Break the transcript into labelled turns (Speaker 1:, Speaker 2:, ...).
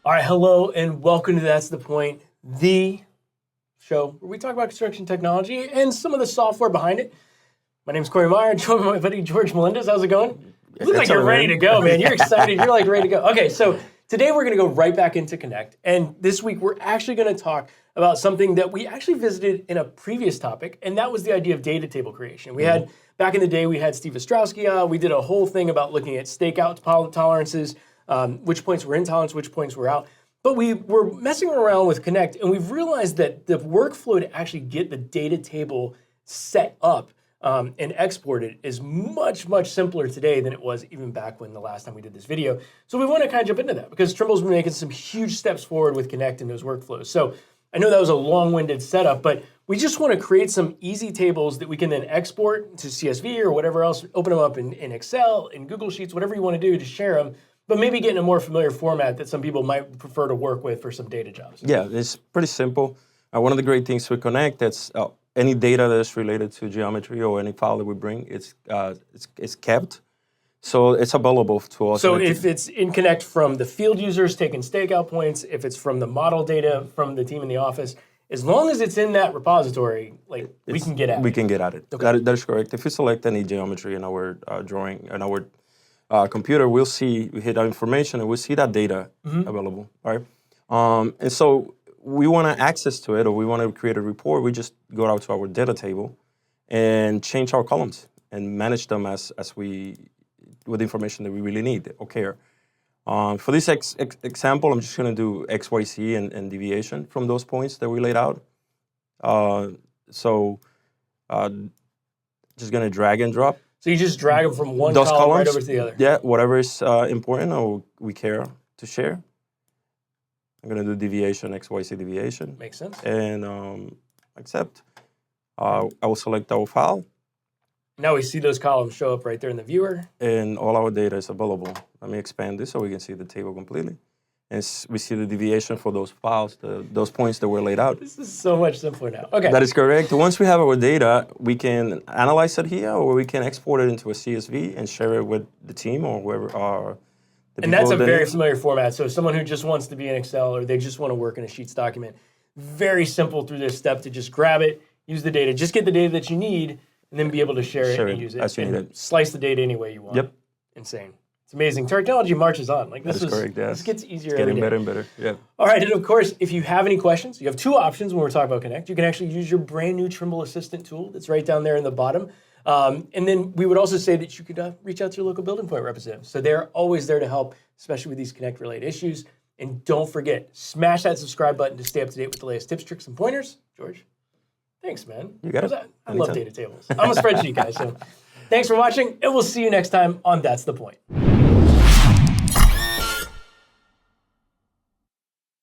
Speaker 1: All right, hello and welcome to That's the Point, the show where we talk about construction technology and some of the software behind it. My name's Corey Meyer, joined by my buddy George Melendez. How's it going? You look like you're ready to go, man. You're excited. You're like ready to go. Okay, so today we're going to go right back into Connect. And this week we're actually going to talk about something that we actually visited in a previous topic, and that was the idea of data table creation. We had, back in the day, we had Steve Ostrowski. We did a whole thing about looking at stakeout tolerances, which points were in tolerance, which points were out. But we were messing around with Connect, and we've realized that the workflow to actually get the data table set up and exported is much, much simpler today than it was even back when the last time we did this video. So we want to kind of jump into that because Trimble's been making some huge steps forward with Connect and those workflows. So I know that was a long-winded setup, but we just want to create some easy tables that we can then export to CSV or whatever else, open them up in Excel, in Google Sheets, whatever you want to do to share them, but maybe get in a more familiar format that some people might prefer to work with for some data jobs.
Speaker 2: Yeah, it's pretty simple. One of the great things with Connect, that's any data that's related to geometry or any file that we bring, it's kept. So it's available to us.
Speaker 1: So if it's in Connect from the field users taking stakeout points, if it's from the model data from the team in the office, as long as it's in that repository, we can get at it.
Speaker 2: We can get at it. Okay. That is correct. If you select any geometry in our drawing, in our computer, we hit that information and we'll see that data available, right? And so we want to access to it, or we want to create a report, we just go out to our data table and change our columns and manage them with the information that we really need or care. For this example, I'm just going to do X, Y, Z and deviation from those points that we laid out. Just going to drag and drop.
Speaker 1: So you just drag them from one column right over to the other?
Speaker 2: Yeah, whatever is important or we care to share. I'm going to do deviation, X, Y, Z deviation.
Speaker 1: Makes sense.
Speaker 2: And accept. I will select our file.
Speaker 1: Now we see those columns show up right there in the viewer.
Speaker 2: And all our data is available. Let me expand this so we can see the table completely. And we see the deviation for those files, those points that were laid out.
Speaker 1: This is so much simpler now. Okay.
Speaker 2: That is correct. Once we have our data, we can analyze it here, or we can export it into a CSV and share it with the team or whoever
Speaker 1: and that's a very familiar format. So someone who just wants to be in Excel or they just want to work in a Sheets document, very simple through this step to just grab it, use the data, just get the data that you need, and then be able to share it and use it.
Speaker 2: As you need it.
Speaker 1: Slice the data any way you want.
Speaker 2: Yep.
Speaker 1: Insane. It's amazing. Technology marches on.
Speaker 2: That is correct, yes.
Speaker 1: This gets easier
Speaker 2: it's getting
Speaker 1: every day.
Speaker 2: better and better, yeah.
Speaker 1: All right, and of course, if you have any questions, you have two options when we're talking about Connect. You can actually use your brand new Trimble Assistant tool that's right down there in the bottom. And then we would also say that you could reach out to your local building point representative. So they're always there to help, especially with these Connect-related issues. And don't forget, smash that subscribe button to stay up to date with the latest tips, tricks, and pointers. George, thanks, man.
Speaker 2: You got it.
Speaker 1: I love data tables. I'm a spreadsheet guy, so thanks for watching, and we'll see you next time on That's the Point.